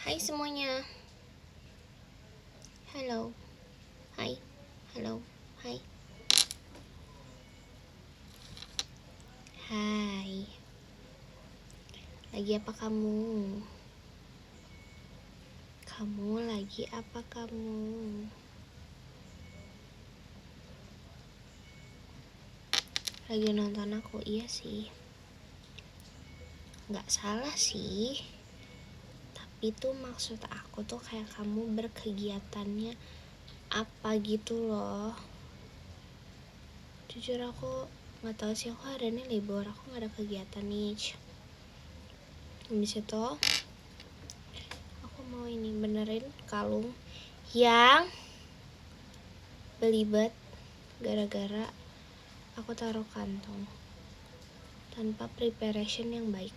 Hai semuanya. Halo. Hai. Halo. Hai. Hai. Lagi apa kamu? Kamu lagi apa kamu? Lagi nonton aku? Iya sih. Nggak salah sih. Tapi tuh maksud aku tuh kayak kamu berkegiatannya apa gitu loh. Jujur aku nggak tahu sih, aku hari ini libur, aku nggak ada kegiatan nih. Habis itu aku mau ini benerin kalung yang belibet gara-gara aku taruh kantong tanpa preparation yang baik.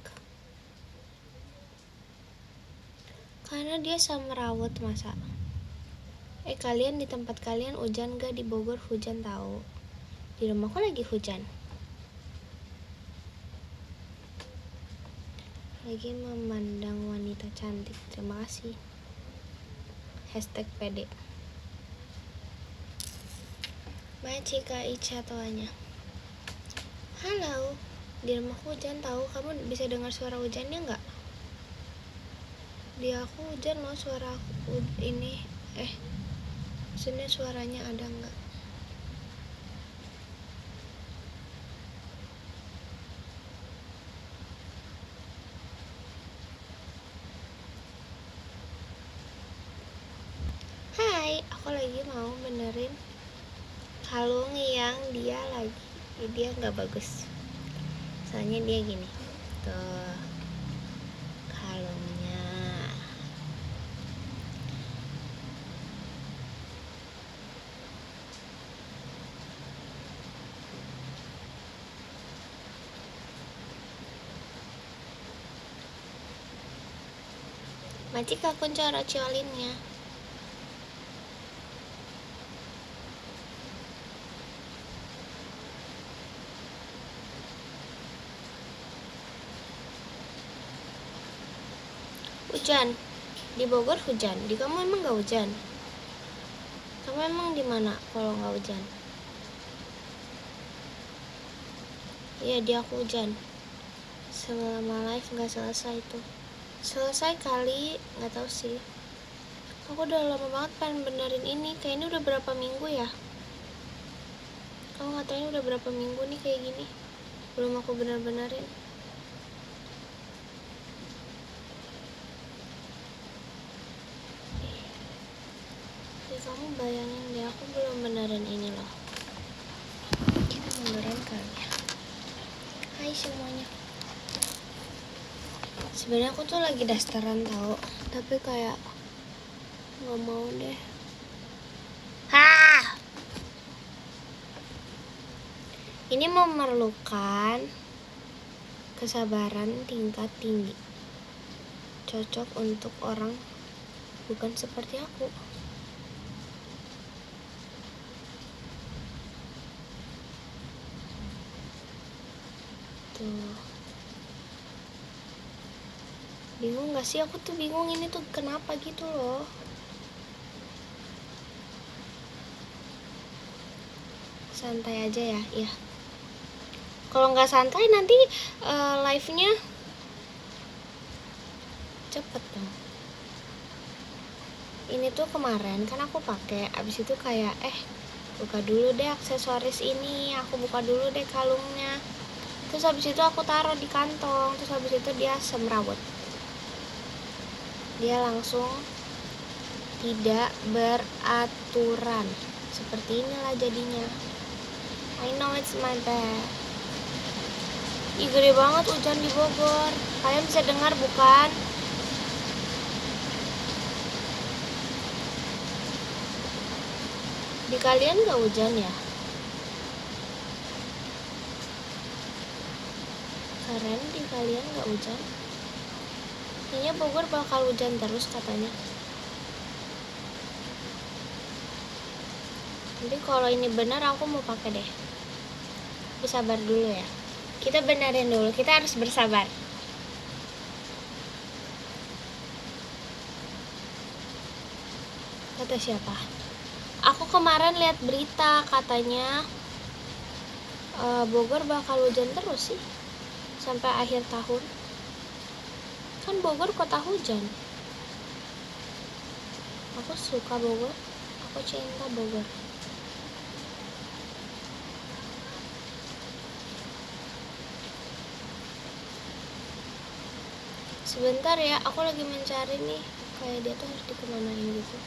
Karena dia semrawut masa. Kalian di tempat kalian hujan gak? Di Bogor hujan tahu. Di rumahku lagi hujan. Lagi memandang wanita cantik. Terima kasih. #pede. Macika Ica toanya. Halo. Di rumahku hujan tahu. Kamu bisa dengar suara hujannya nggak? Di aku hujan loh, suara aku ini. Maksudnya suaranya ada nggak? Hai, aku lagi mau benerin kalung yang dia nggak bagus. Soalnya dia gini. Tuh kalungnya. Macika kuncara ciolinnya. Hujan. Di Bogor hujan. Di kamu emang nggak hujan? Kamu emang di mana kalau nggak hujan? Iya, di aku hujan. Selama live nggak selesai tuh. Selesai kali, nggak tahu sih. Aku udah lama banget pengen benerin ini. Kayak ini udah berapa minggu ya? Kamu nggak tahu ini udah berapa minggu nih kayak gini. Belum aku bener-benerin. Kamu bayangin deh, aku belum benerin ini loh. Kita benerin kali ya. Hai semuanya. Sebenarnya aku tuh lagi dasteran tahu, tapi kayak nggak mau deh. Ini memerlukan kesabaran tingkat tinggi. Cocok untuk orang bukan seperti aku. Tuh. Bingung gak sih? Aku tuh bingung ini tuh kenapa gitu loh. Santai aja ya, iya. Kalau nggak santai nanti live-nya cepet dong. Ini tuh kemarin kan aku pakai, abis itu kayak buka dulu deh aksesoris ini, aku buka dulu deh kalungnya. Terus habis itu aku taruh di kantong, terus habis itu dia semrawut. Dia langsung tidak beraturan. Seperti inilah jadinya. I know it's my bad. Ih, gede banget hujan di Bogor. Kalian bisa dengar bukan? Di kalian gak hujan ya? Keren, di kalian gak hujan? Kayaknya Bogor bakal hujan terus katanya. Nanti kalau ini benar aku mau pakai deh. Tapi sabar dulu ya. Kita benerin dulu, kita harus bersabar. Kata siapa? Aku kemarin lihat berita katanya Bogor bakal hujan terus sih sampai akhir tahun. Kan Bogor kota hujan. Aku suka Bogor. Aku cinta Bogor. Sebentar ya, aku lagi mencari nih. Kayak dia tuh harus dikemanain gitu.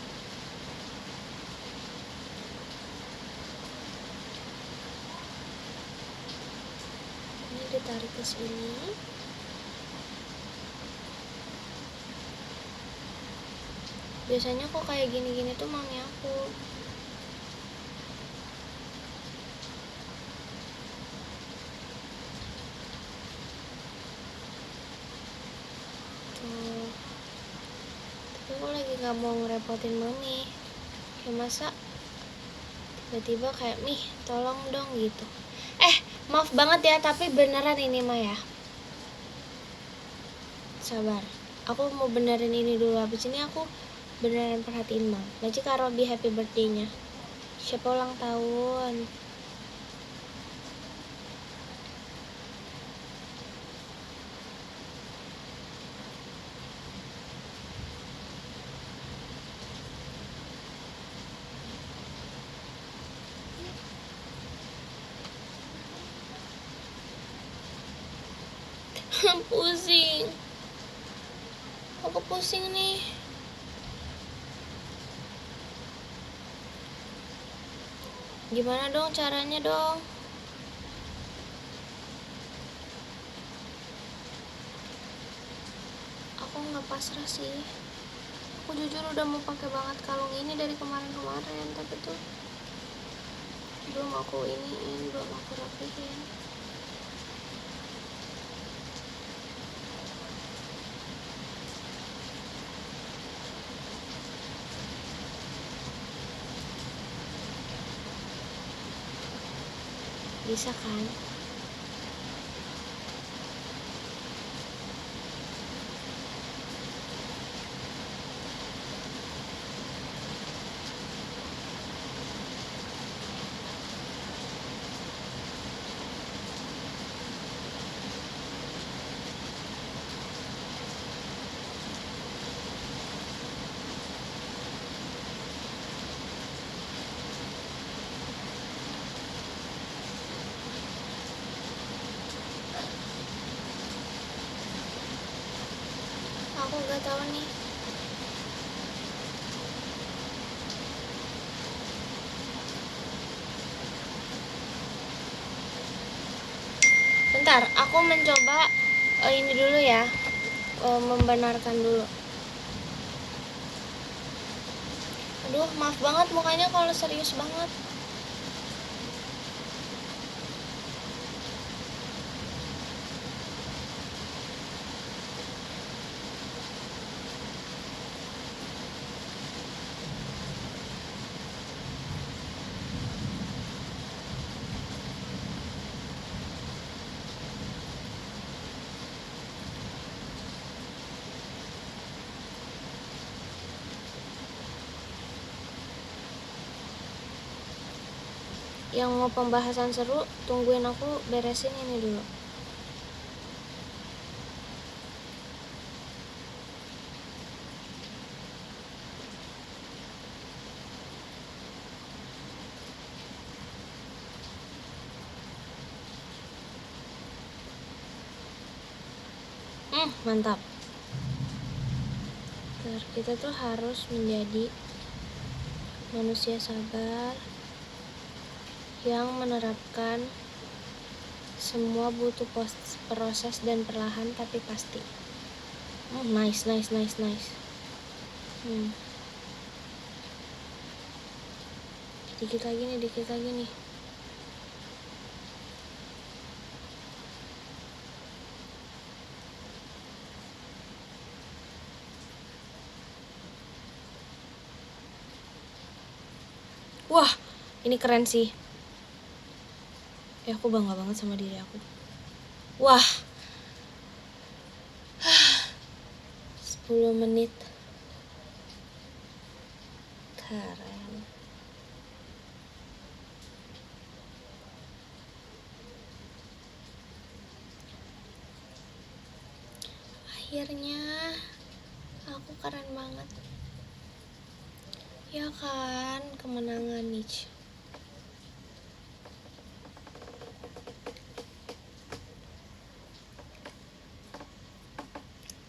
Ini ditarik ke sini. Biasanya kok kayak gini-gini tuh mami aku. Tuh. Tapi aku lagi gak mau ngerepotin mami. Ya masa tiba-tiba kayak, "Mih, tolong dong," gitu. Maaf banget ya, tapi beneran ini mah ya. Sabar. Aku mau benerin ini dulu. Habis ini aku beneran perhatiin Mam. Magic Robi happy birthday-nya. Siapa ulang tahun? Pusing. Aku pusing nih. Gimana dong caranya dong? Aku nggak pasrah sih. Aku jujur udah mau pakai banget kalung ini dari kemarin-kemarin, tapi tuh belum aku iniin, belum aku rapihin. Bisa kan? Aku nggak tahu nih. Bentar, aku mencoba ini dulu ya, membenarkan dulu. Aduh, maaf banget mukanya kalau serius banget. Yang mau pembahasan seru, tungguin aku beresin ini dulu. Mantap. Kita tuh harus menjadi manusia sabar yang menerapkan semua butuh proses dan perlahan tapi pasti. Nice. Dikit lagi nih. Wah, ini keren sih. Aku bangga banget sama diri aku. Wah, 10 menit Keren. Akhirnya aku keren banget. Ya kan, kemenangan nih.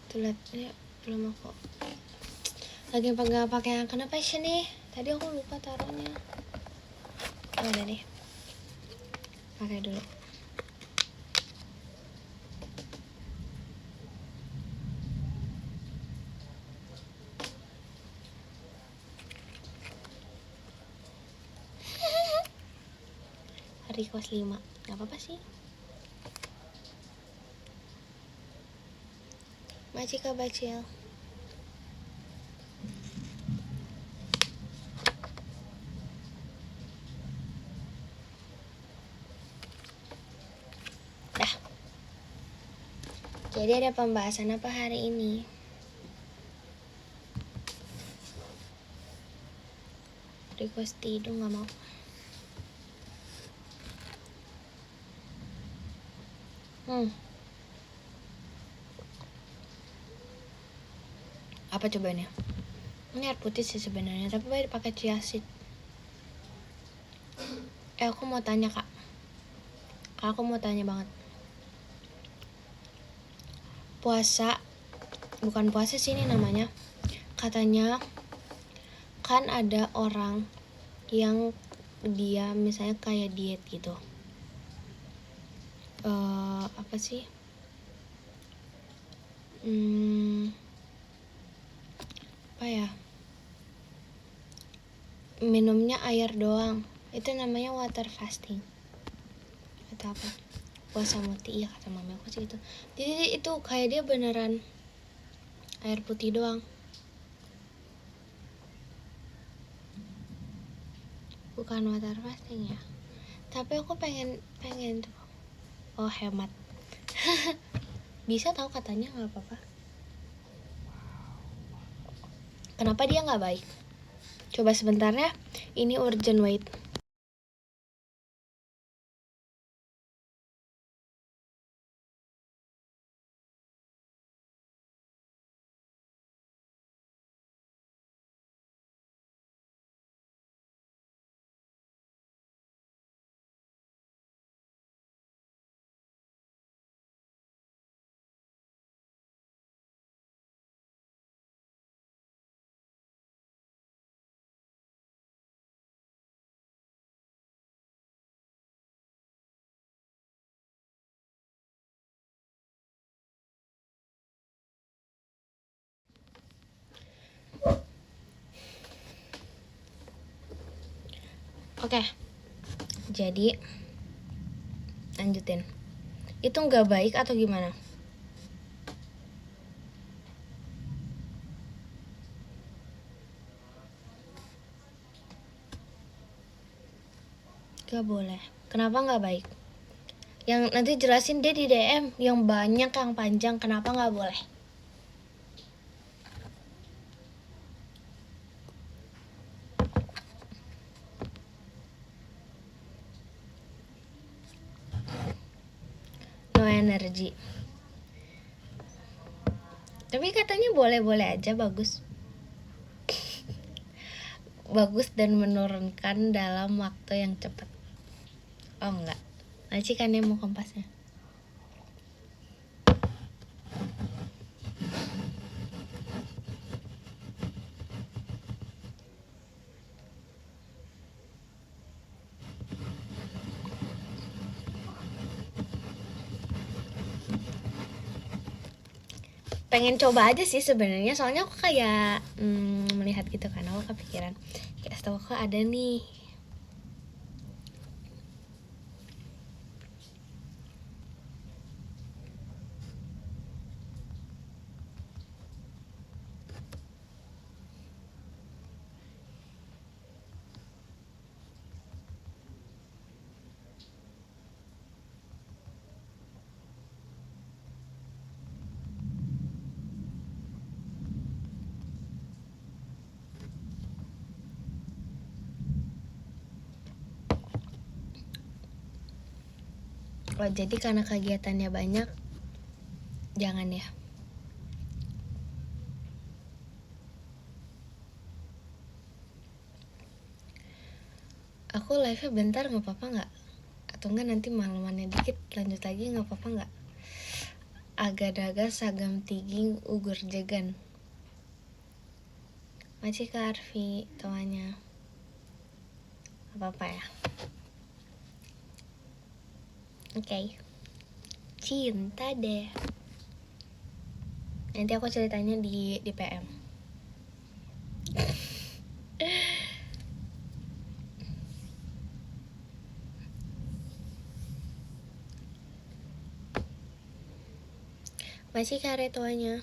Tuh lihat, ini belum aku lagi pegang pakai yang kena passion nih. Tadi aku lupa taruhnya. Oh udah deh, pakai dulu. Request 5, gak apa-apa sih. Macika bacil. Dah. Jadi ada pembahasan apa hari ini? Request tidur gak mau. Apa cobaannya? Ini air putih sih sebenarnya, tapi baik pakai chia seed. Aku mau tanya kak. Aku mau tanya banget. Puasa, bukan puasa sih ini namanya. Katanya kan ada orang yang dia misalnya kayak diet gitu. Apa sih? Apa ya? Minumnya air doang. Itu namanya water fasting. Atau apa? Puasa mati, iya kata mami aku sih gitu. Jadi itu kayak dia beneran air putih doang. Bukan water fasting ya. Tapi aku pengen tuh. Oh hemat. Bisa tahu katanya nggak apa-apa. Kenapa dia nggak baik? Coba sebentar ya. Ini urgent wait. Oke. Jadi lanjutin. Itu nggak baik atau gimana? Gak boleh. Kenapa nggak baik? Yang nanti jelasin dia di DM yang banyak, yang panjang. Kenapa nggak boleh? No energy. Tapi katanya boleh-boleh aja, bagus. Bagus dan menurunkan dalam waktu yang cepat. Oh enggak. Nanti kan dia mau kompasnya. Pengen coba aja sih sebenarnya, soalnya aku kayak melihat gitu kan, aku kepikiran kayak setahu aku ada nih. Oh, jadi karena kegiatannya banyak, jangan ya. Aku live-nya bentar, nggak apa-apa nggak? Atau enggak nanti malamannya dikit lanjut lagi, nggak apa-apa nggak? Agak-agak sagam tiging ugur jegan. Masih ke Arfi tuanya. Apa-apa ya. Oke. Cinta deh. Nanti aku ceritanya di PM. Masih kare tuanya.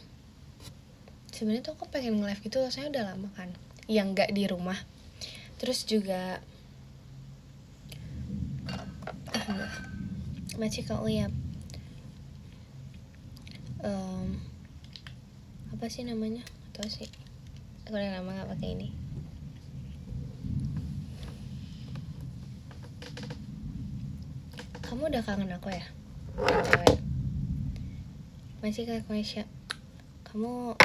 Sebenarnya tuh aku pengen nge-live gitu, saya udah lama kan. Yang nggak di rumah. Terus juga masih Kak Uyap. Apa sih namanya? Atau sih? Aku udah lama nggak pakai ini. Kamu udah kangen aku ya? Cewek. Masih Kak Maisha. Kamu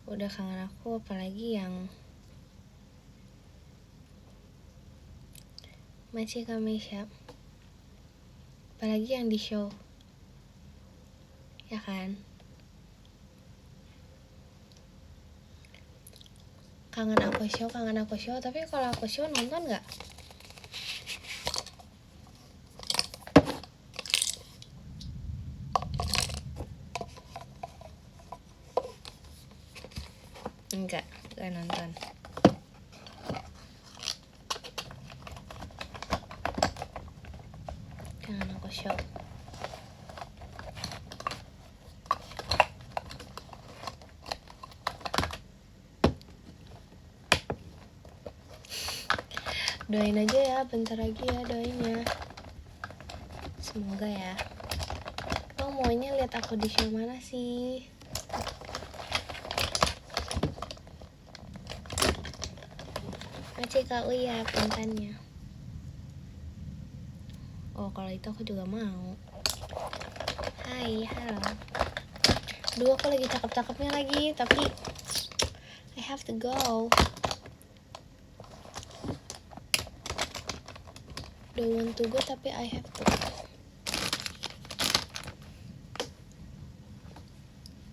udah kangen aku, apalagi yang masih Kak Maisha. Apalagi yang di show. Ya kan? Kangen aku show, tapi kalau aku show nonton nggak? Enggak nonton. Kangen aku show. Doain aja ya, bentar lagi ya doainnya. Semoga ya. Lo maunya lihat aku di show mana sih? Masih Kak Uya pentannya. Oh, kalau itu aku juga mau. Hai, halo. Duh, aku lagi cakep-cakepnya lagi, tapi I have to go. Don't want to go, tapi I have to.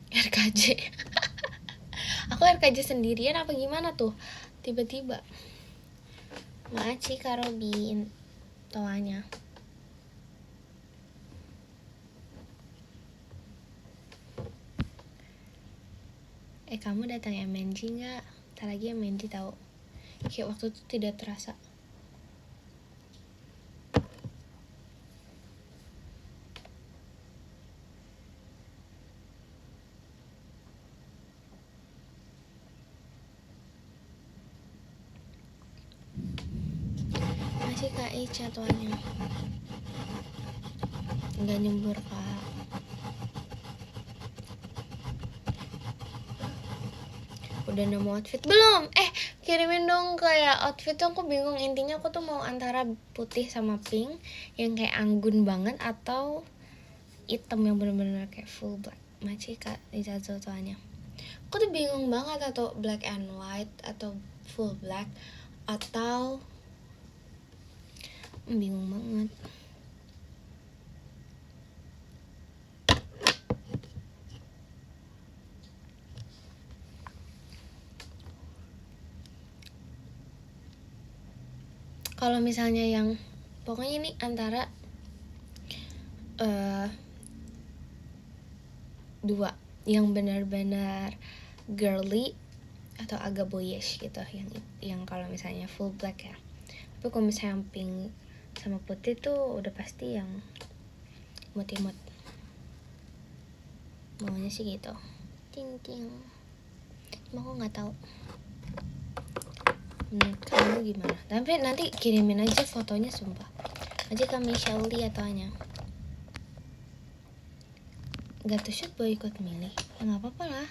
RKJ. Aku RKJ sendirian apa gimana tuh? Tiba-tiba. Makasih Kak Robin. Toanya. Kamu datang MNG nggak? Ntar lagi MNG tahu. Kayak waktu itu tidak terasa. Masih Kak Echa tuanya. Nggak nyembur Kak. Udah nemu outfit belum? Kirimin dong kayak outfit tuh, aku bingung. Intinya aku tuh mau antara putih sama pink yang kayak anggun banget, atau hitam yang bener-bener kayak full black. Masih Kak Liza tuanya. Aku tuh bingung banget, atau black and white atau full black, atau bingung banget. Kalau misalnya yang pokoknya ini antara dua, yang benar-benar girly atau agak boyish gitu, yang kalau misalnya full black ya. Tapi kalau misalnya pink sama putih tuh udah pasti yang imut-imut. Maunya sih gitu. Ting ting. Cuma aku nggak tahu. Menurut kamu gimana? Tapi nanti kirimin aja fotonya, sumpah. Aja kami Shauli ataunya. Gak tuh shoot boleh ikut milih. Ya nggak apa-apa lah.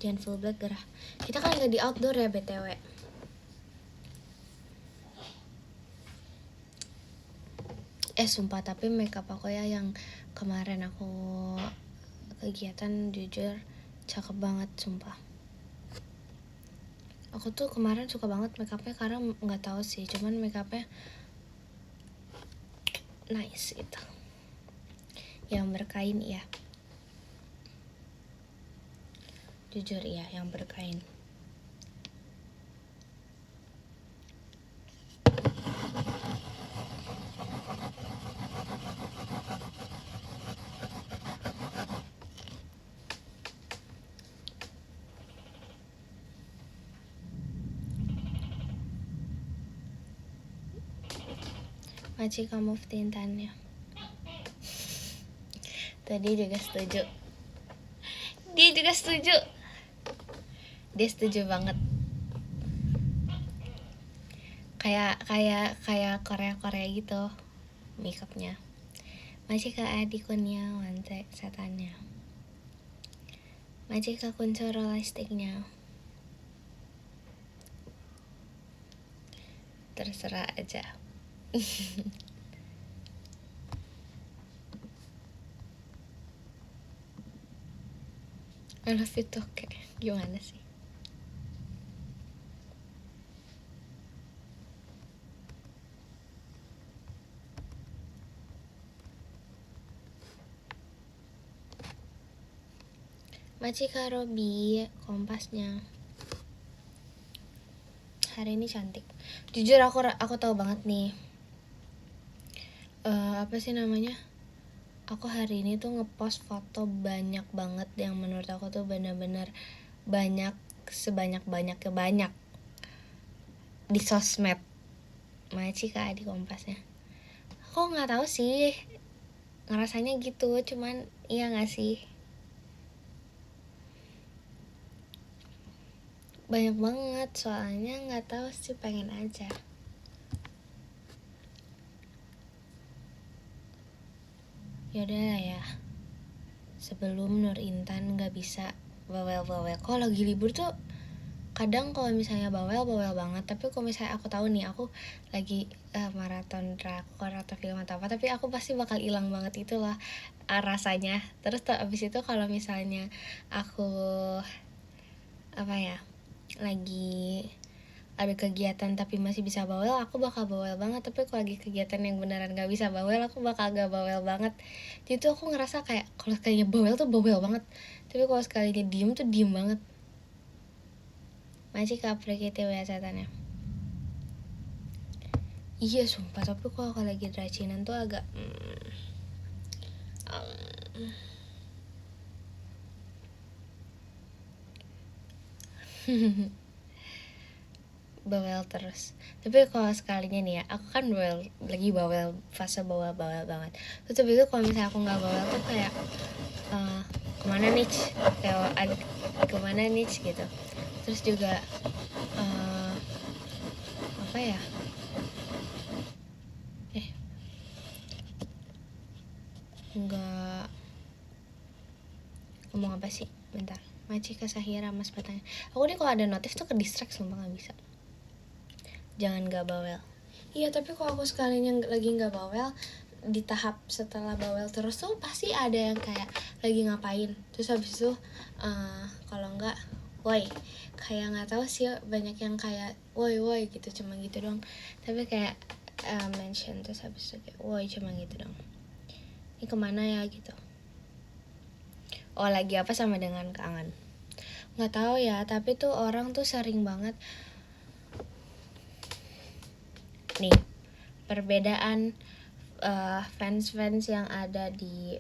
jangan full black gerah. Kita kan lagi di outdoor ya BTW. Sumpah, tapi makeup aku ya yang kemarin aku kegiatan jujur cakep banget sumpah. Aku tuh kemarin suka banget makeupnya karena nggak tahu sih, cuman makeupnya nice gitu. Yang berkain ya. Jujur ya, yang berkain. Maci kamu tintannya. Tadi juga setuju. Dia juga setuju. Dia setuju banget. Kayak Korea gitu makeupnya. Masih ke adikunnya wantek setannya. Masih ke kuncoro listiknya. Terserah aja. I love it, oke. Gimana sih? Macika Robi kompasnya. Hari ini cantik. Jujur aku tahu banget nih. Apa sih namanya? Aku hari ini tuh ngepost foto banyak banget yang menurut aku tuh benar-benar banyak, sebanyak-banyaknya banyak di sosmed. Macika di kompasnya. Aku nggak tahu sih, ngerasanya gitu, cuman iya nggak sih? Banyak banget, soalnya nggak tahu sih, pengen aja. Yaudah lah ya, sebelum Nur Intan nggak bisa bawel-bawel. Kalau lagi libur tuh kadang kalau misalnya bawel banget, tapi kalau misalnya aku tahu nih aku lagi maraton drakor atau film atau apa, tapi aku pasti bakal hilang banget itulah rasanya. Terus abis itu kalau misalnya aku apa ya, lagi ada kegiatan tapi masih bisa bawel, aku bakal bawel banget. Tapi kalau lagi kegiatan yang beneran gak bisa bawel, aku bakal gak bawel banget. Jadi tuh aku ngerasa kayak kalau sekalinya bawel tuh bawel banget, tapi kalau sekalinya diem tuh diem banget. Masih kaprek itu ya setannya. Iya sumpah, tapi kalau lagi dracinan tuh agak bawel terus. Tapi kalau sekalinya nih ya, aku kan lagi bawel, fase bawel banget. Terus itu kalau misalnya aku nggak bawel tuh kayak kemana nih, kayak kemana nih gitu. Terus juga apa ya, nggak ngomong apa sih, bentar. Maci ke Sahira mas bertanya. Aku nih kalau ada notif tuh ke distract, sumpah nggak bisa. Jangan gak bawel. Iya, tapi kalau aku sekalinya lagi gak bawel, di tahap setelah bawel terus tuh pasti ada yang kayak lagi ngapain, terus habis itu kalau enggak woi, kayak nggak tahu sih, banyak yang kayak woi gitu, cuma gitu doang. Tapi kayak mention terus habis itu kayak woi, cuma gitu doang. Ini kemana ya gitu. Oh, lagi apa sama dengan kangen, nggak tahu ya. Tapi tuh orang tuh sering banget nih perbedaan fans yang ada di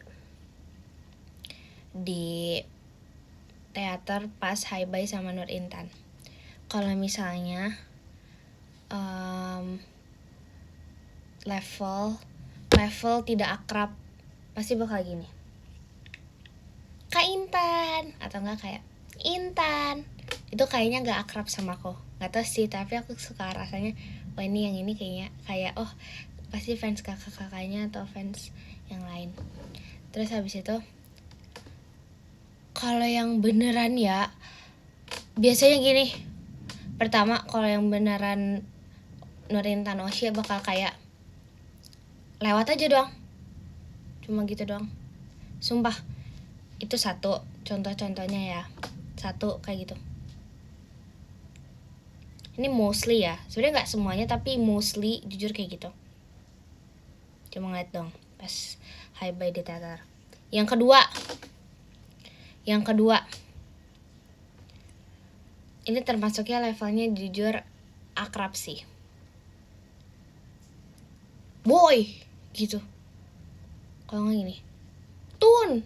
teater pas Hai Bye sama Nur Intan. Kalau misalnya level tidak akrab, pasti bakal gini, Kak Intan, atau enggak kayak Intan. Itu kayaknya gak akrab sama aku, gak tau sih, tapi aku suka rasanya, wah ini yang ini kayaknya kayak pasti fans kakak-kakaknya atau fans yang lain. Terus habis itu kalau yang beneran ya, biasanya gini. Pertama, kalau yang beneran Nurintan Oshi bakal kayak lewat aja doang, cuma gitu doang. Sumpah, itu satu contoh-contohnya ya. Satu kayak gitu. Ini mostly ya, sebenarnya nggak semuanya tapi mostly jujur kayak gitu. Cuma ngeliat dong pas Hi Bye di teater. Yang kedua, ini termasuknya levelnya jujur akrab sih. Boy gitu. Kalau nggak gini, Tun.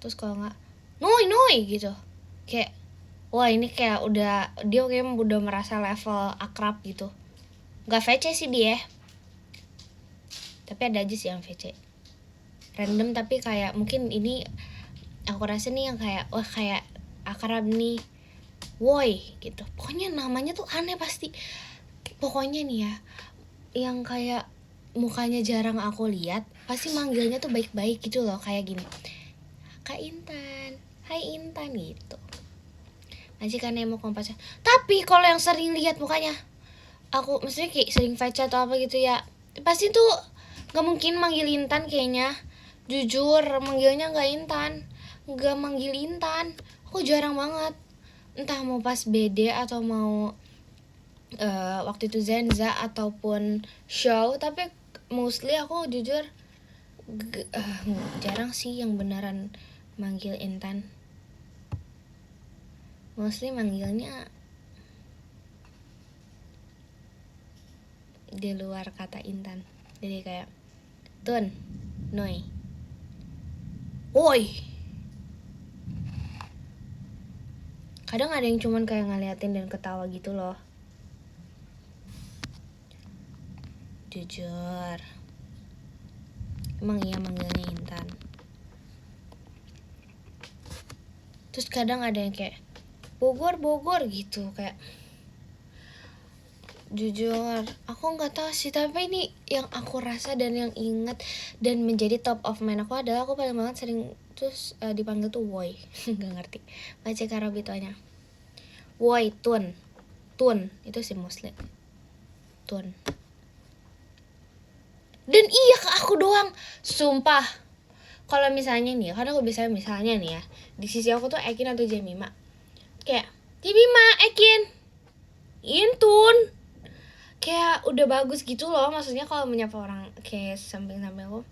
Terus kalau nggak Noi gitu. Kayak wah ini kayak dia kayak udah merasa level akrab gitu. Nggak VC sih dia. Tapi ada aja sih yang VC. Random tapi kayak mungkin ini aku rasa nih yang kayak wah kayak akrab nih. Woi gitu. Pokoknya namanya tuh aneh pasti. Pokoknya nih ya, yang kayak mukanya jarang aku lihat, pasti manggilnya tuh baik-baik gitu loh, kayak gini. Kak Intan, hai Intan gitu. Masih kan mau kompasnya. Tapi kalau yang sering lihat mukanya, aku maksudnya kayak sering baca atau apa gitu ya, pasti tuh nggak mungkin manggil Intan kayaknya. Jujur manggilnya nggak Intan, nggak manggil Intan. Aku jarang banget. Entah mau pas BD atau mau waktu itu Zenza ataupun show, tapi mostly aku jujur jarang sih yang beneran manggil Intan. Mostly manggilnya di luar kata Intan. Jadi kayak Tun, Noi, Woi. Kadang ada yang cuman kayak ngeliatin dan ketawa gitu loh. Jujur emang iya manggilnya Intan. Terus kadang ada yang kayak Bogor gitu, kayak jujur aku nggak tahu sih, tapi ini yang aku rasa dan yang ingat dan menjadi top of mind aku adalah aku paling banget sering terus dipanggil tuh Woi. Nggak ngerti baca karabitonya. Woi, Tun itu si Muslim Tun. Dan iya ke aku doang, sumpah. Kalau misalnya nih, karena aku bisa misalnya nih ya, di sisi aku tuh Ekin atau Jemima, kayak Jemima, Ekin, Intun, kayak udah bagus gitu loh. Maksudnya kalau menyapa orang kayak samping-samping aku,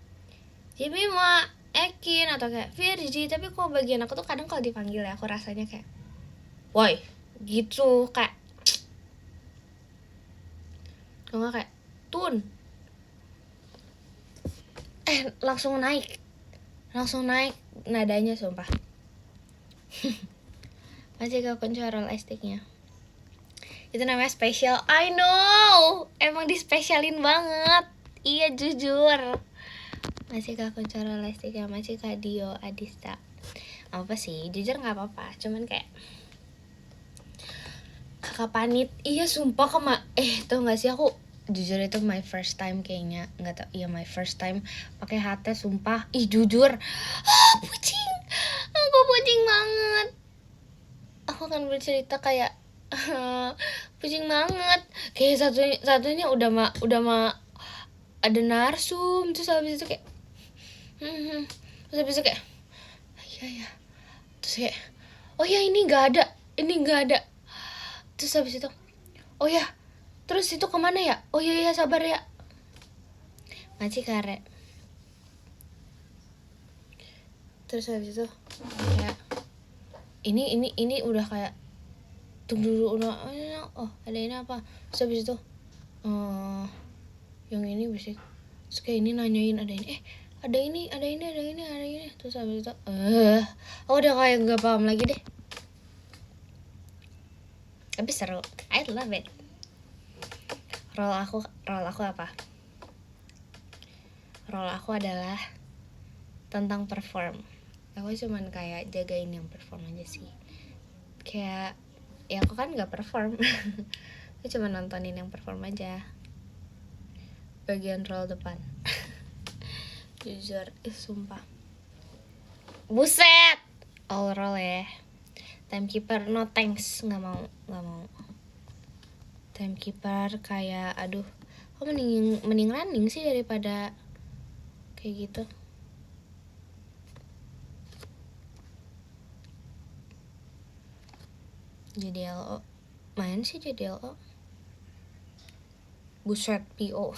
Jemima, Ekin, atau kayak Virgi. Tapi kok bagian aku tuh kadang kalau dipanggil ya, aku rasanya kayak woi gitu, kayak kalau nggak kayak Tun, langsung naik nadanya, sumpah. Masih gak kontrol estiknya. Itu namanya spesial. I know, emang dispesialin banget. Iya jujur. Masih gak kontrol estiknya, masih Kak Dio Adista. Apa sih, jujur gak apa-apa. Cuman kayak kakak panit. Iya sumpah tau gak sih, aku jujur itu my first time kayaknya. Gak tau, iya my first time pakai HT, sumpah. Ih jujur, pucing. Aku pucing banget. Aku akan bercerita kayak pusing banget. Kayak satunya udah ada narsum. Terus habis itu kayak terus habis itu kayak iya. Terus kayak oh ya ini nggak ada. Terus habis itu oh ya, terus itu kemana ya? Oh iya sabar ya, masih kare. Terus habis itu kayak ini udah kayak tunggu dulu, oh ada ini apa. Terus habis itu yang ini bisa. Terus kayak ini nanyain ada ini. Terus habis itu aku udah kayak nggak paham lagi deh. Tapi seru, I love it. Role aku apa? Role aku adalah tentang perform. Aku cuman kayak jagain yang perform aja sih. Kayak ya aku kan nggak perform. Aku cuma nontonin yang perform aja. Bagian role depan. Jujur, sumpah. Buset, all role ya. Timekeeper no thanks, nggak mau. Timekeeper kayak aduh, kok mending running sih daripada kayak gitu. Jadi LO, main sih jadi LO. Buset, PO.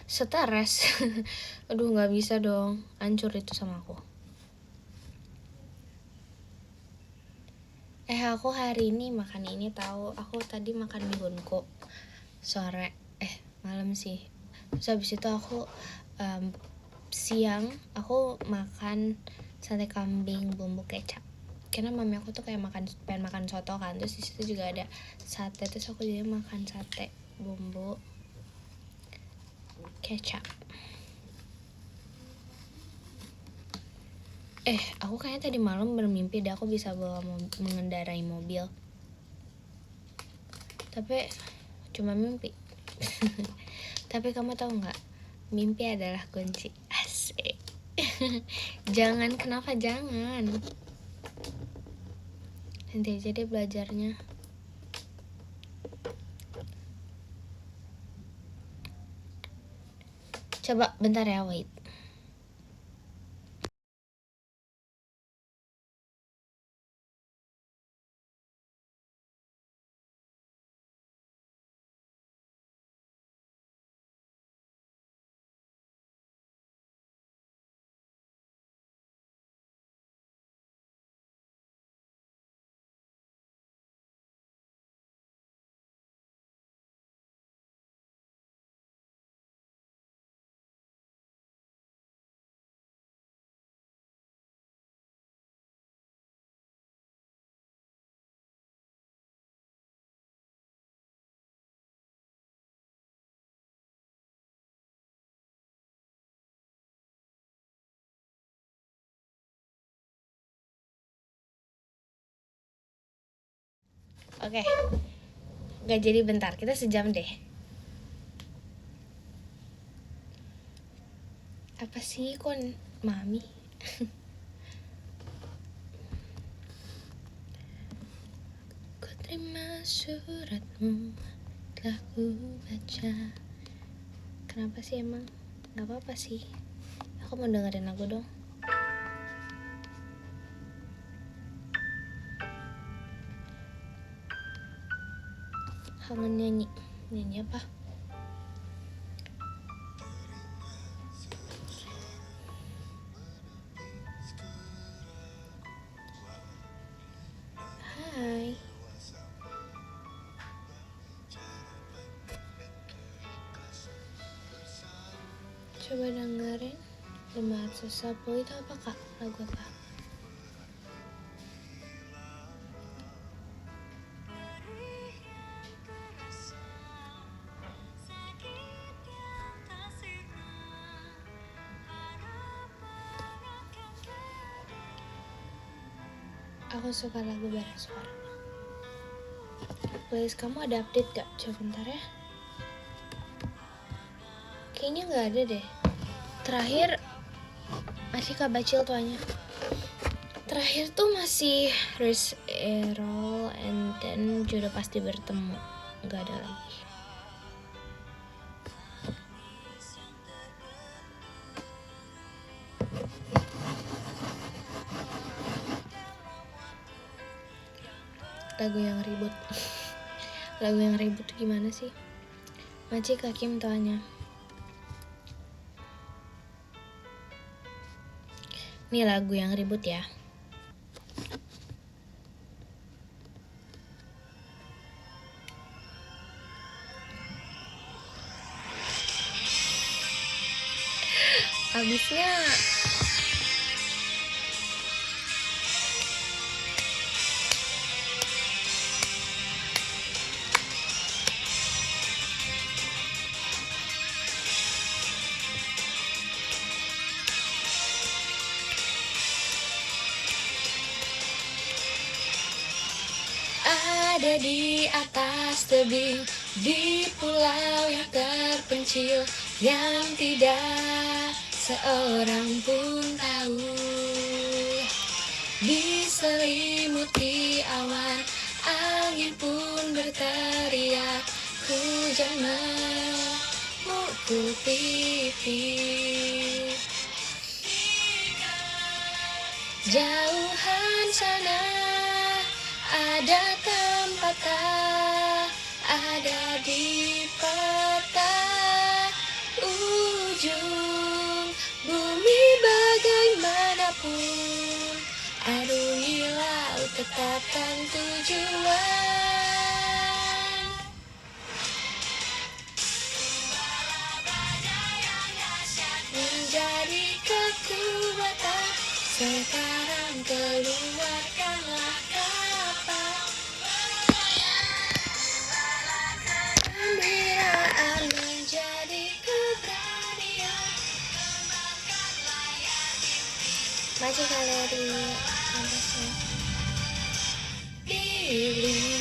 Stres. Aduh, nggak bisa dong, hancur itu sama aku. Aku hari ini makan ini tahu. Aku tadi makan mie gonko sore, malam sih. Terus habis itu aku siang aku makan sate kambing bumbu kecap. Karena mami aku tuh kayak pengen makan soto kan, terus di situ juga ada sate, terus aku jadi makan sate bumbu kecap. Aku kayaknya tadi malam bermimpi deh aku bisa mengendarai mobil, tapi cuma mimpi. Tapi kamu tahu nggak, mimpi adalah kunci. Asik. Jangan, kenapa jangan? Nanti aja deh belajarnya. Coba bentar ya, wait. Oke. Gak jadi, bentar, kita sejam deh. Apa sih kon mami? Ku terima suratmu, telah ku baca. Kenapa sih emang? Gak apa-apa sih, aku mau dengerin lagu dong. Kangen nyanyi apa? Hai. Coba dengerin Lemah Sesapu itu apa kak? Lagu apa? Aku suka lagu Bara Suara. Playlist kamu ada update gak? Coba bentar ya. Kayaknya gak ada deh. Terakhir masih Kak Bacil tuanya. Terakhir tuh masih Riz Errol and then Jodoh Pasti Bertemu. Gak ada lagi. Lagu yang ribut. Lagu yang ribut tuh gimana sih? Maci Kakim tuanya. Ini lagu yang ribut ya. Abisnya ada di atas tebing, di pulau yang terpencil, yang tidak seorang pun tahu. diselimuti awan, angin pun berteriak, hujan memukul pipi. Jauhan sana ada tempat ada di peta ujung bumi bagaimanapun, arungi laut tetapkan tujuan. Menjadi kekuatan, sekarang keluarkanlah kapal. Kegembiraan menjadi keberanian, maju galeri atasnya. Pilih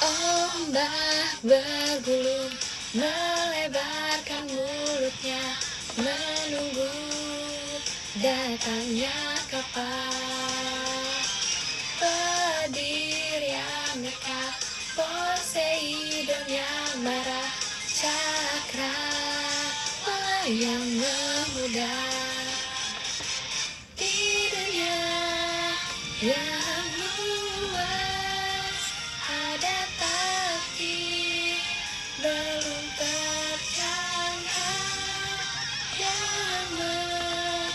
ombak bergulung, melebarkan mulutnya, menunggu datangnya kapal. Petir yang nekat, Poseidon yang marah, cakra yang memudah di dunia yang luas. Ada takdir belum terjangka yang menghalangi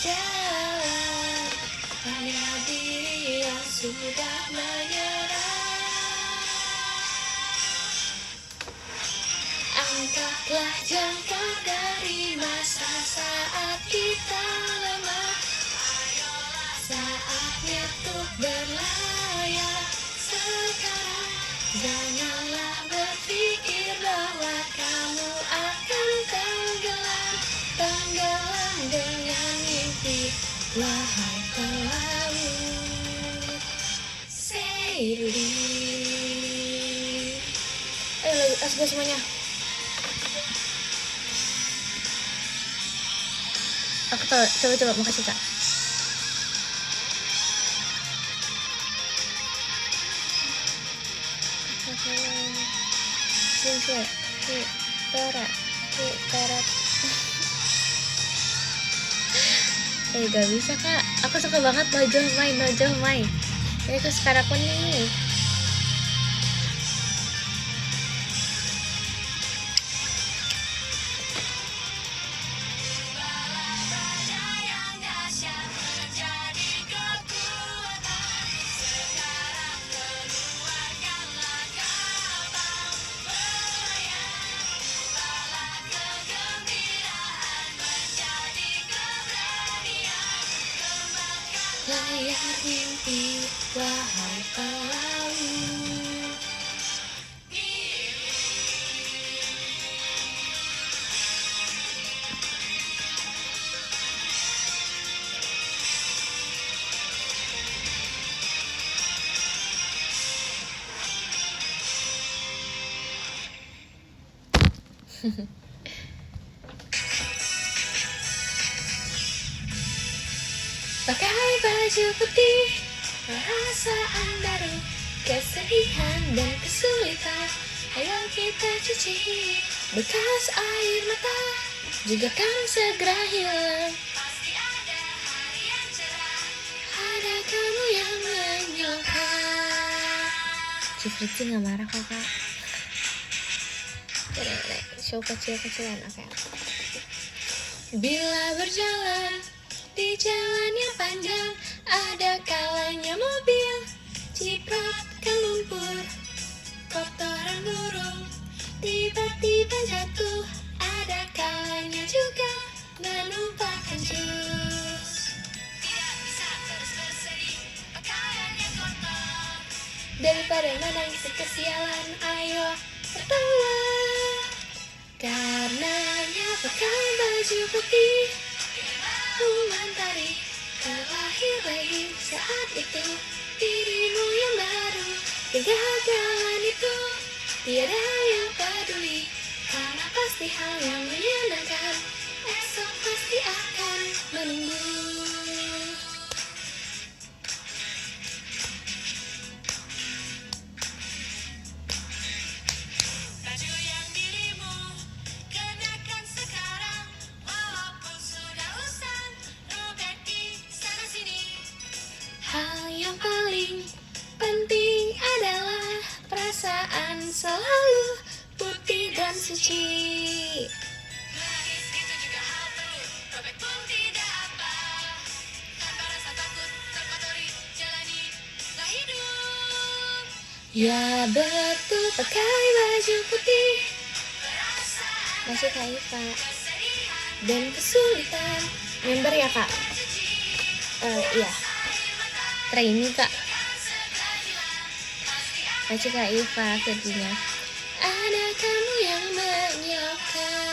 jalan, hanya diri yang sudah menyerah. Angkatlah jangkar dari masa saat kita lemah, saatnya untuk berlayar sekarang. Janganlah berpikir bahwa kamu akan tenggelam, tenggelam dengan mimpi, wahai pelaut. Sailing. Ayo let's go semuanya. Aku tahu, coba makasih Kak. Sensei, Kitara. Gak bisa Kak, aku suka banget Nojo Mai. Ini aku sekarang aku nih. Layar mimpi, wahai pelaut. Pakai baju putih, perasaan baru, kesedihan dan kesulitan, ayo kita cuci bekas air mata, juga kan segera hilang. Pasti ada hari yang cerah, ada kamu yang menyokap. Cifrit sih gak marah kok Kak. Show kecil-kecilan, oke. Bila berjalan di jalan yang panjang, ada kalanya mobil cipratkan lumpur, kotoran burung tiba-tiba jatuh, ada kalanya juga menumpahkan jus. Tidak bisa terus bersedih, pakaian yang kotor, daripada menangis kesialan, ayo tertawa. Karenanya pakai baju putih, memantari terlahir lagi saat itu dirimu yang baru. pasti hal yang menyenangkan. Esok pasti akan menunggu. Baju yang dirimu kenakan sekarang, walaupun sudah usang, robek di sana sini. Hal yang paling penting adalah perasaan selalu putih dan suci. Nangis itu juga hal perlu, robek pun tidak apa. Tanpa rasa takut terkotori, jalanilah hidup. Ya betul, pakai baju putih. Masih Kak Iva. Dan kesulitan. Member ya Kak? Iya. Trainee Kak. Masih Kak Iva verdinya. Ada kamu yang menyekat.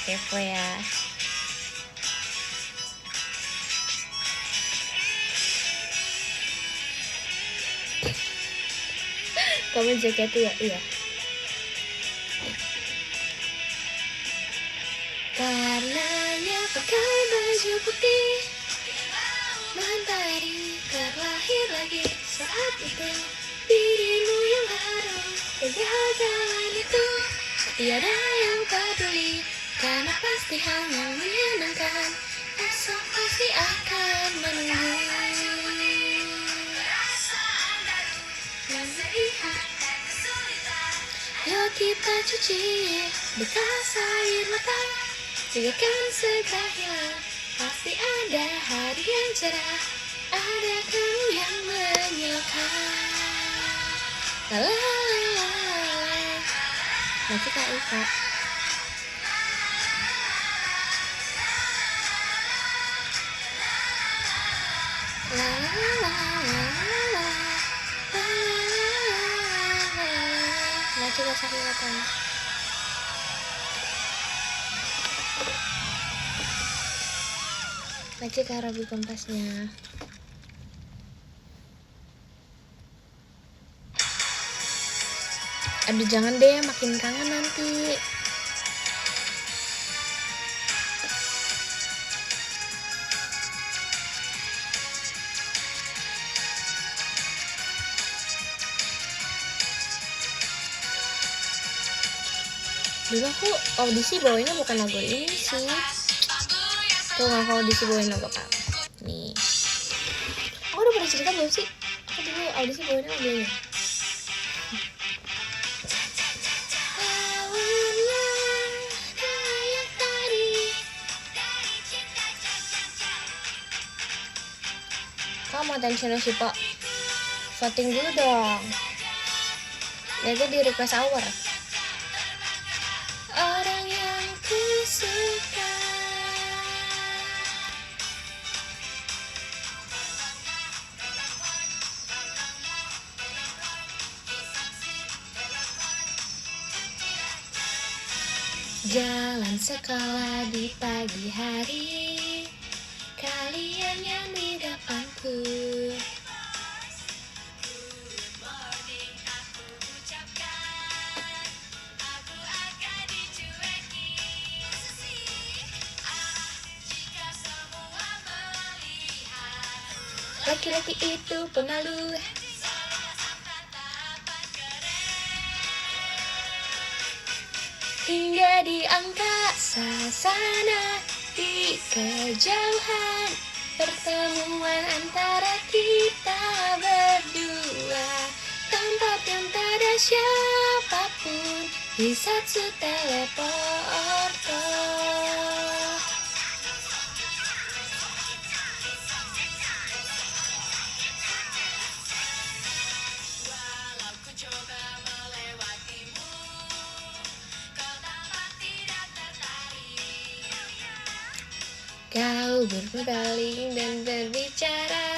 Kepo ya. Kamu jaketnya ya? Iya. Karenanya pakai baju putih, mentari terlahir lagi saat itu. Dirimu yang baru, kegagalan itu tiada yang peduli, karena pasti hal yang menyenangkan. Esok pasti akan menunggu. Yuk kita cuci bekas air mata, juga kan segera hilang. Pasti ada hari yang cerah, ada kamu yang menyekat. La la la la la. Nanti Kak Iva. La la la la la la. Nanti gak sakit matanya. Baca Kak Robi Kompasnya. Aduh jangan deh, makin kangen nanti. Dulu aku audisi bawainnya bukan lagu ini sih. Tuh gak aku audisi bawain lagu Kak. Nih. Aku udah pernah cerita belum sih? Aku dulu audisi bawainnya lagu ini. Kamu mau attention sih Pak? Voting dulu dong. Lihatnya di request hour. Orang yang kusuka. Jalan sekolah di pagi hari, kalian yang di depanku. Laki-laki itu pemalu. Hingga di angkasa sana, di kejauhan, pertemuan antara kita berdua. Tempat yang tak ada siapapun, di satu teleporto. Kau berpaling dan berbicara,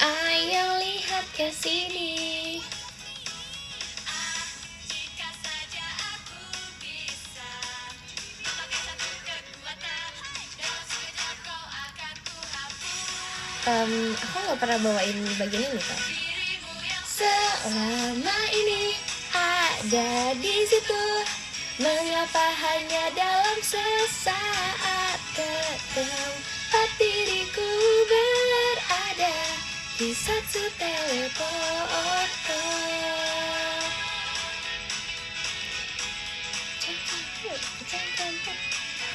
ayo lihat ke sini. Jika saja aku bisa memakai satu kekuatan, dalam sekejap kau Aku nggak pernah bawain bagian ini kan. Selama ini ada di situ, mengapa hanya dalam sesaat ketempat diriku berada di satu teleport.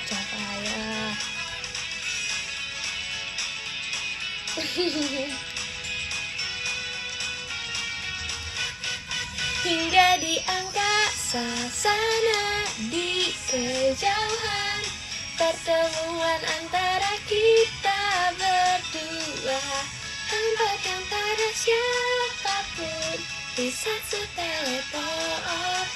Cahaya. Hingga di angkasa sana, di kejauhan, pertemuan antara kita berdua, tempat yang tak ada siapapun di satu teleport.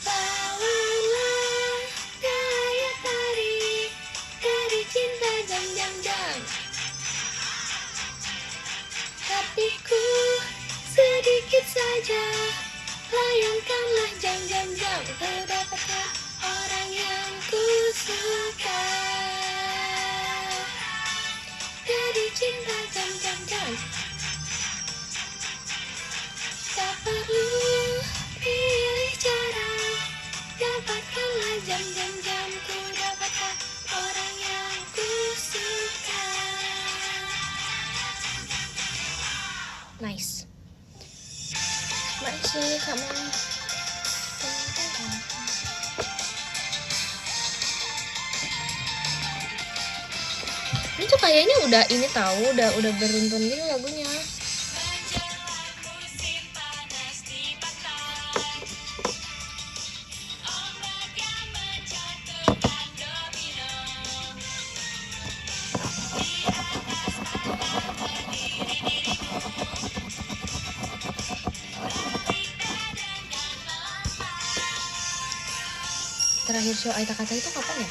Bawalah daya tarik dari cinta jam-jam-jam hatiku sedikit saja, layangkanlah jam-jam-jam ku dapatkan orang yang ku suka. Dari cinta jam-jam-jam, tak perlu pilih cara, dapatkanlah jam-jam-jam ku dapatkan orang yang ku suka. Nice. Masih sama. Ini tuh kayaknya udah ini tahu, udah beruntun gitu lagunya. Terakhir show Aita Kata itu kapan ya?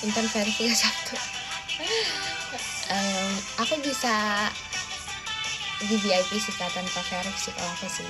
Intan versi Sabtu. Aku bisa di VIP sih Kak, tanpa versi kalau aku sih.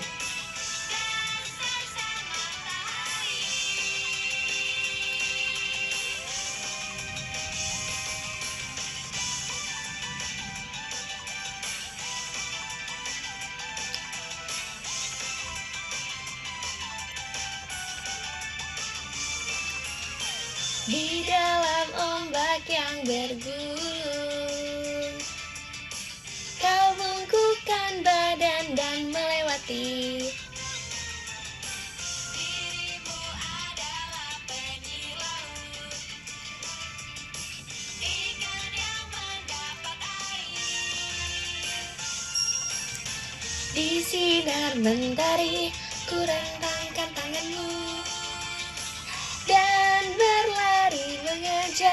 Di dalam ombak yang bergulung, kau bungkukkan badan dan melewati. Dirimu adalah penyilau, ikan yang mendapat air. Di sinar mentari, ku rentangkan tanganmu dan berlari mengejar.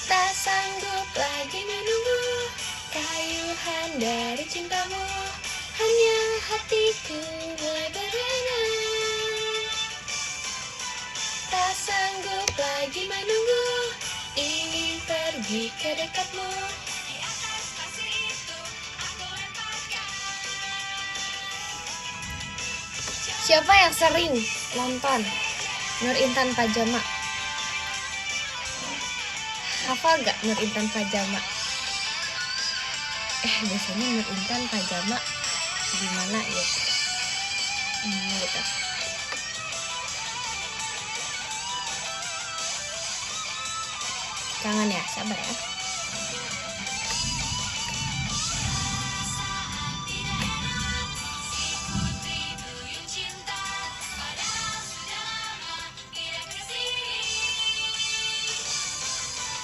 Tak sanggup lagi menunggu kayuhan dari cintamu, hanya hatiku mulai berenang. Tak sanggup lagi menunggu, ingin pergi ke dekatmu. Di atas pasir itu aku lemparkan. Siapa yang sering nonton Nur Intan Pajama? Hafal gak Nur Intan Pajama? Biasanya Nur Intan Pajama gimana ya? Gitu. Kangen ya, sabar ya.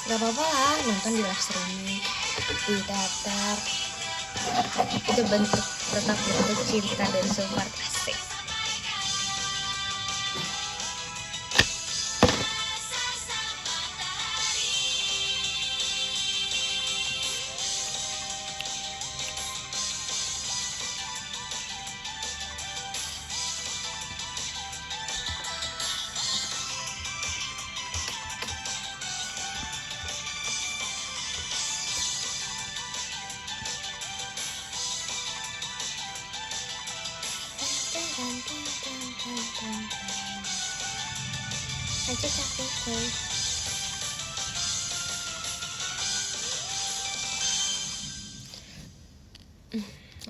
Gak apa-apa lah nonton di live streaming, di daftar. Itu tetap bentuk cinta dan support. Asik. Coy.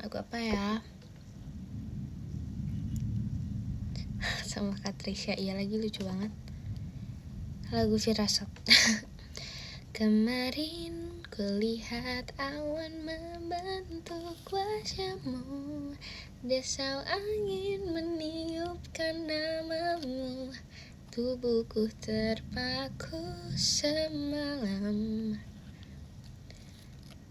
Lagu apa ya? Sama Katrisha, iya lagi lucu banget. Lagu Firasat. Kemarin kulihat awan membentuk wajahmu, desau angin meniupkan namamu, tubuhku terpaku semalam.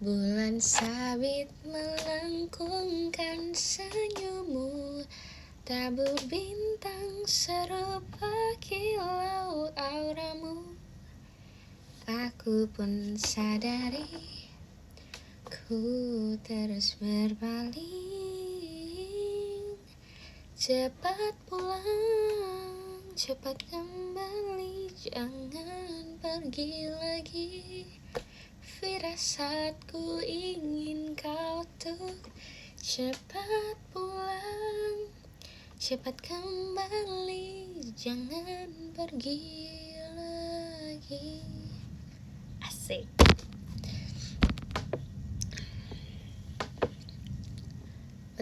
Bulan sabit melengkungkan senyummu, tabur bintang serupa kilau auramu. Aku pun sadari ku terus berpaling. Cepat pulang, cepat kembali, jangan pergi lagi. Firasatku ingin kau tuh cepat pulang, cepat kembali, jangan pergi lagi. Asik.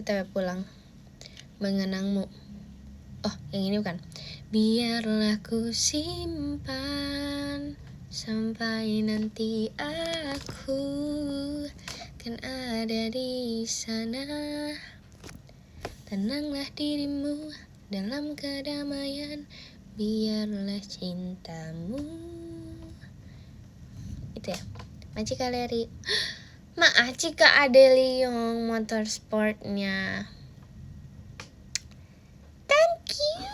OTW pulang, mengenangmu. Oh, yang ini bukan. Biarlah ku simpan sampai nanti aku kan ada di sana. Tenanglah dirimu dalam kedamaian, biarlah cintamu. Itu ya, Maci Kaleri. Maaci Kak Adeliong motorsportnya. Thank you.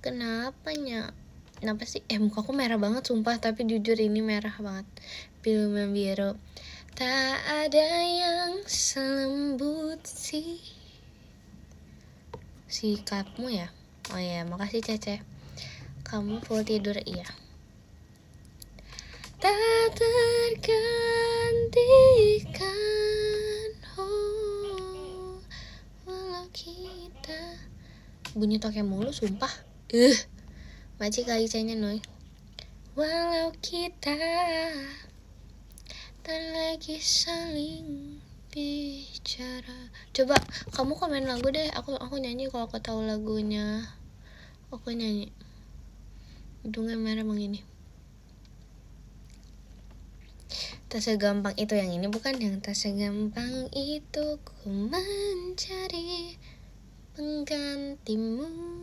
Kenapanya? Kenapa sih? Mukaku merah banget sumpah, tapi jujur ini merah banget. Biru membiru. Tak ada yang selembut sikapmu ya. Oh ya, makasih Cece. Kamu full tidur, iya. Tak tergantikan, oh, walau kita. Bunyi toke mulu sumpah. Maci Kalicanya Noy. Walau kita tak lagi saling bicara. Coba kamu komen lagu deh. Aku nyanyi kalau aku tahu lagunya. Aku nyanyi. Hidungnya merah begini. Tak segampang itu, yang ini bukan. Yang tak segampang itu ku mencari penggantimu.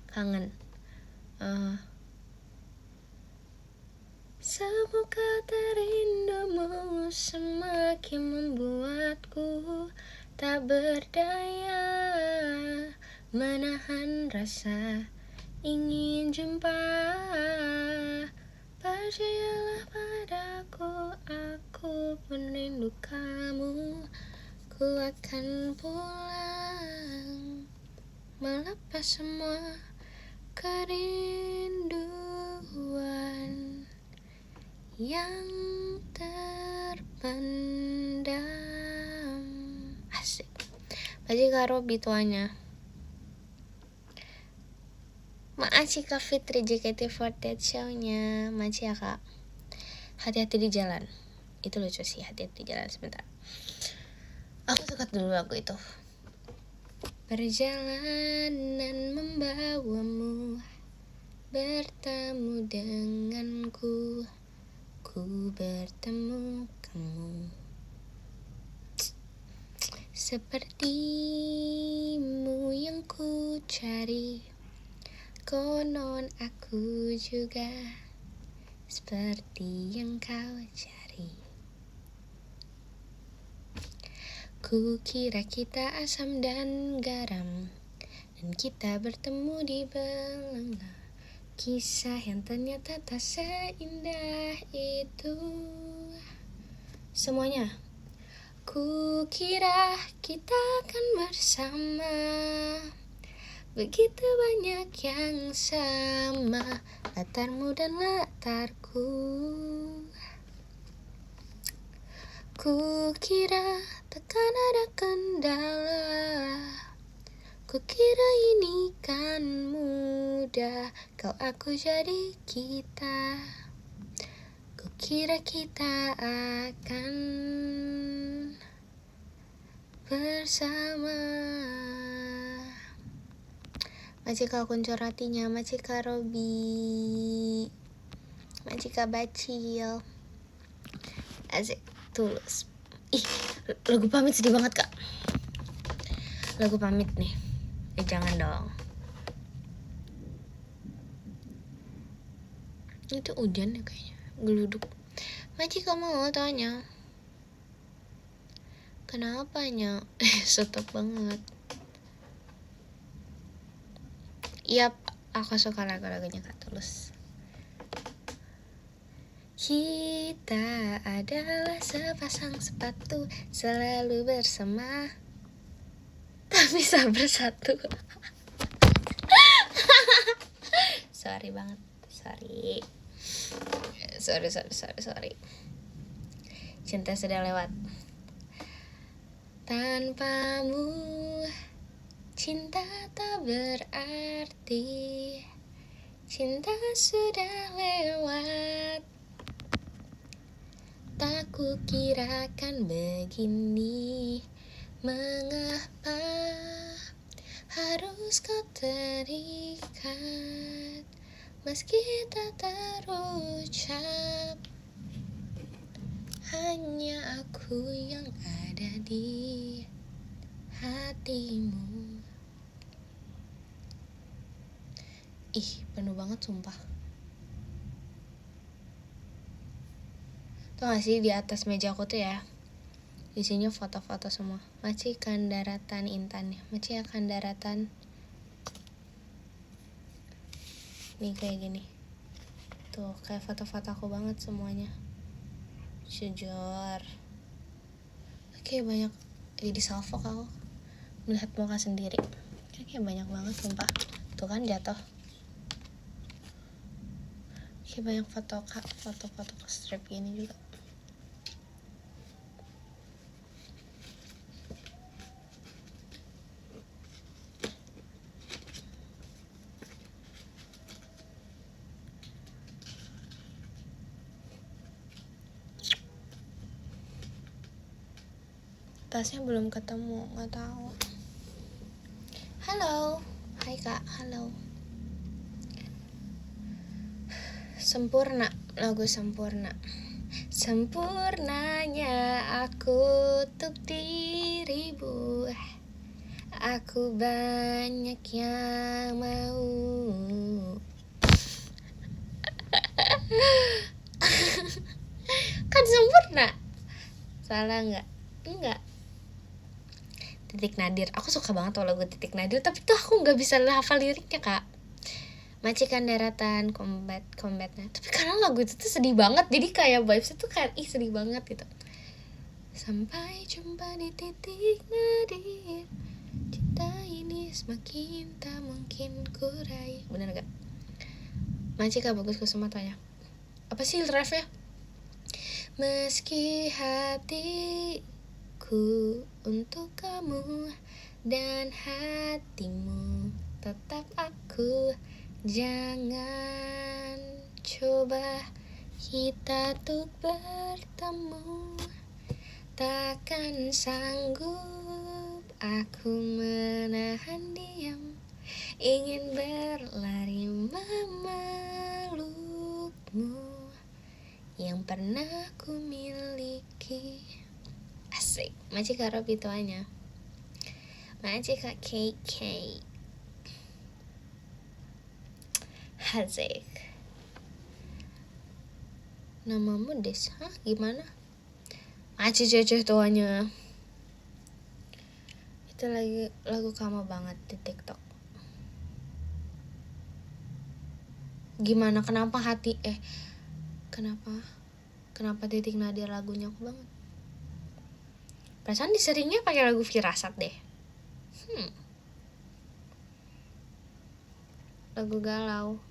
Kangen. Semoga terindumu semakin membuatku tak berdaya menahan rasa ingin jumpa. Percayalah padaku, aku pun rindu kamu. Ku akan pulang, melepas semua kerinduan yang terpendam. Asik. Bagi karo bituanya. Makasih Kak Fitri JKT48 show-nya. Makasih ya Kak. Hati-hati di jalan. Itu lucu sih, hati-hati di jalan. Sebentar, aku sekat dulu lagu itu. Perjalanan membawamu bertemu denganku, ku bertemu kamu. Sepertimu yang ku cari, konon aku juga seperti yang kau cari. Ku kira kita asam dan garam, dan kita bertemu di belanga. Kisah yang ternyata tak seindah itu. Semuanya. Ku kira kita akan bersama, begitu banyak yang sama, latarmu dan latarku. Kukira takkan ada kendala, kukira ini kan mudah, kau aku jadi kita. Kukira kita akan bersama. Majika kuncur hatinya, Majika Robi, Majika Bacil. Asik, tulus. Ih, lagu pamit sedih banget kak. Lagu pamit nih. Jangan dong. Itu hujan ya kayaknya, geluduk. Majika mau tanya, kenapanya? Stop banget. Yap, aku suka lagu-lagunya Kak Tulus. Kita adalah sepasang sepatu, selalu bersama, tak bisa bersatu. Sorry banget, sorry. Cinta sudah lewat. Tanpamu cinta tak berarti, cinta sudah lewat. Tak kukirakan begini, mengapa harus kau terikat, meski tak terucap. Hanya aku yang ada di hatimu. Ih, penuh banget sumpah. Tuh gak sih di atas meja aku tuh ya, isinya foto-foto semua. Macikan daratan intan ya, macikan daratan. Nih kayak gini. Tuh kayak foto-foto aku banget semuanya. Jujur. Oke, banyak. Jadi salfok aku melihat muka sendiri. Kayak banyak banget sumpah. Tuh kan jatuh. Kayak banyak foto-foto strip gini juga. Tasnya belum ketemu, nggak tahu. Halo, hai kak, halo. Sempurna, lagu Sempurna. Sempurnanya aku untuk dirimu, aku banyak yang mau. Kan sempurna. Salah nggak? Enggak. Titik Nadir, aku suka banget tuh lagu Titik Nadir, tapi tuh aku nggak bisa hafal liriknya kak. Macikan daratan, combatnya. Tapi karena lagu itu tuh sedih banget, jadi kayak vibesnya tuh kayak sedih banget gitu. Sampai jumpa di titik nadir, cinta ini semakin tak mungkin kurai. Bener gak? Macika bagus kesempatannya. Apa sih refnya? Meski hatiku untuk kamu dan hatimu tetap aku, jangan coba kita tuh bertemu. Takkan sanggup aku menahan diam, ingin berlari memelukmu yang pernah ku miliki. Asik, Macika Robi tuanya, Macika KK. Asik. Namamu Des, hah gimana? Maci cece tuanya. Itu lagi lagu kamu banget di TikTok. Gimana, kenapa Kenapa Titik Nadir lagunya aku banget? Perasaan diseringnya pakai lagu Firasat deh. Lagu galau.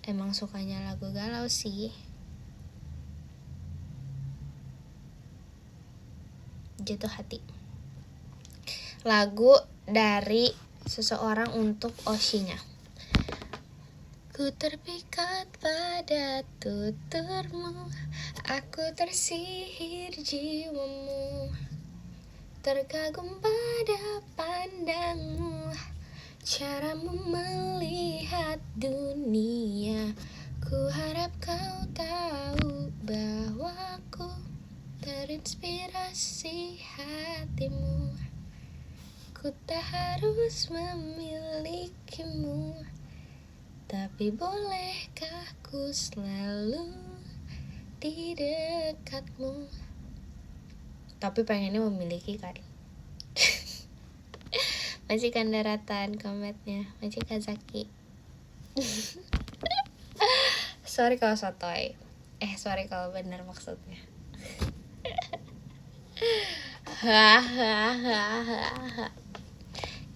Emang sukanya lagu galau sih. Jatuh Hati. Lagu dari seseorang untuk Oshinya. Ku terpikat pada tuturmu, aku tersihir jiwamu, terkagum pada pandangmu, caramu melihat dunia. Ku harap kau tahu bahwa ku terinspirasi hatimu. Ku tak harus memilikimu, tapi bolehkah ku selalu di dekatmu. Tapi pengennya memiliki kan. Masih kan daratan kometnya, masih Kazaki. Sorry kalau sotoy. Sorry kalau benar maksudnya.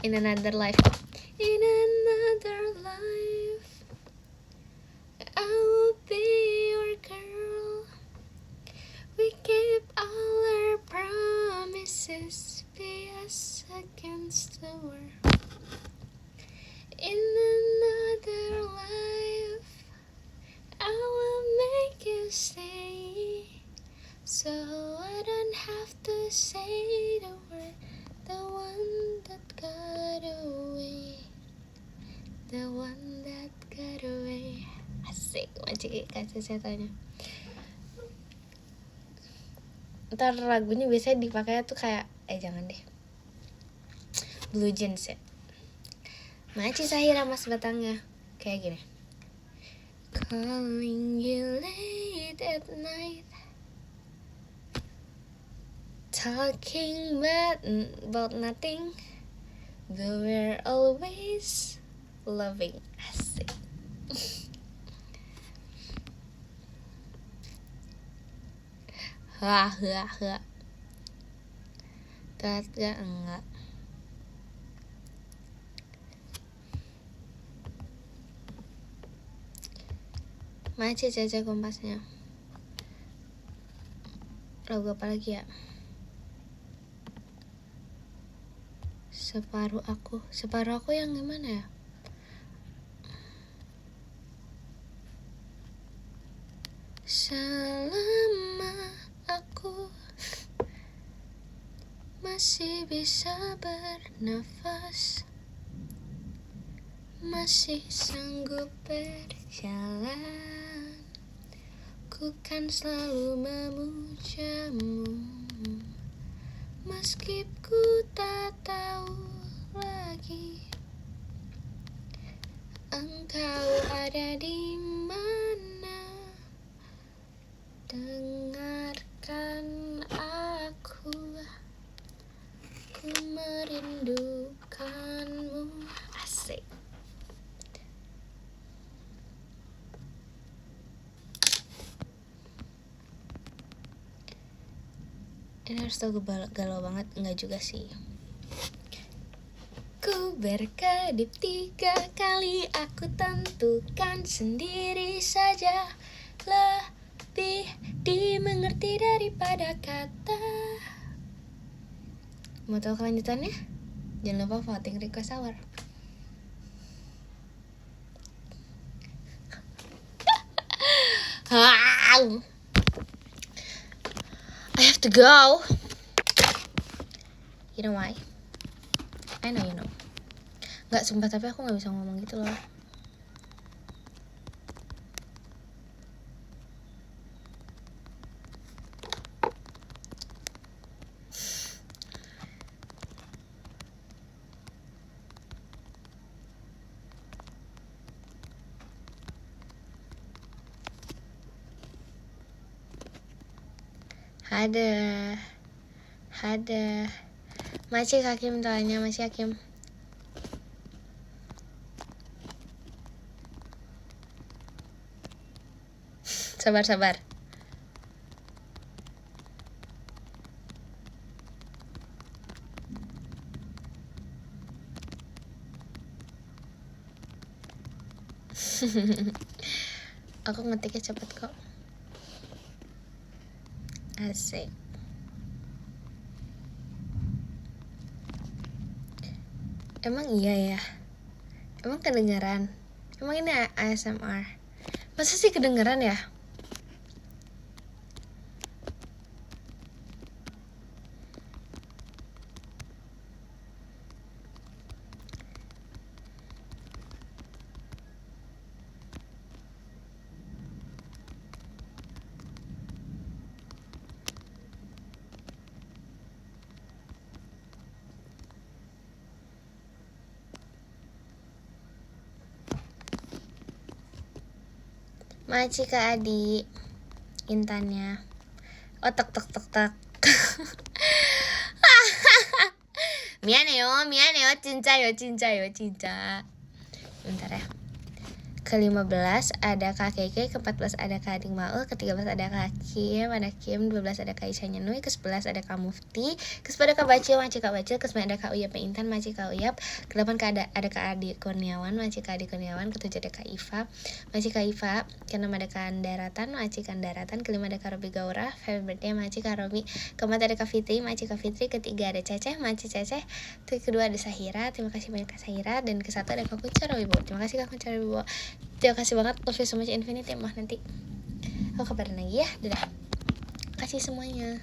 In another life. In another life, I will be your girl. We keep all our promises, be us against the world. In another life, I will make you stay, so I don't have to say the word, the one that got away, the one that got away. Asik, macam kasih saya tanya. Ntar lagunya biasanya dipakai tuh kayak jangan deh, Blue Jeans ya. Maci Sahira Mas Batangnya kayak gini. Calling you late at night, talking about nothing, but we're always loving. Asik. Telat gak? Enggak. Macet aja kompasnya. Lagu apa lagi ya? Separuh aku yang gimana ya? Selama aku masih bisa bernafas, masih sanggup berjalan, ku kan selalu memujamu, meski ku tak tahu lagi engkau ada di mana. Dengarkan aku merindukanmu. Asik. Ini harus tahu galau banget, enggak juga sih. Ku berkedip 3 kali, aku tentukan sendiri saja, lebih dimengerti daripada kata. Mau tahu kelanjutannya? Jangan lupa voting request hour. I have to go. You know why? I know you know. Gak, sumpah, tapi aku gak bisa ngomong gitu loh. Ada. Masih Hakim tanya, masih Hakim. Sabar. Aku ngetiknya cepet kok. Asik. Emang iya ya? Emang kedengeran? Emang ini ASMR? Masa sih kedengeran ya? Maci Kak Adi, Intannya. Oh tek tek tek tek. 미안해요, 진짜요. Bentar ya. Ke-15 ada Kak Keke, ke-14 ada Kak Ading Maul, ke-13 ada Kak Kim, 12 ada Kak Isya Nyenui, ke-11 ada Kak Mufti, ke-10 ada Kak Bacil, Maci Kak Bacil, ke-9 ada Kak Uyap Intan, Maci Kak Uyap, ke-8 ada Kak Adi Kurniawan, Maci Kak Adi Kurniawan, ke-7 ada Kak Iva, Maci Kak Iva, ke-6 ada Kak Daratan, Maci Kak Daratan, ke-5 ada Kak Robi Gaura, happy birthday Maci Kak Robi, ke-4 ada Kak Fitri, Maci Kak Fitri, ke-3 ada Ceceh, Maci Ceceh, ke-2 ada Sahira, terima kasih banyak Kak Sahira, dan ke-1 ada Kak Kunca Robibo, terima kasih Kak Kunca Robibo. Terima kasih banget, love you so much infinite ya mah. Nanti aku kabarin lagi ya. Dadah, kasih semuanya.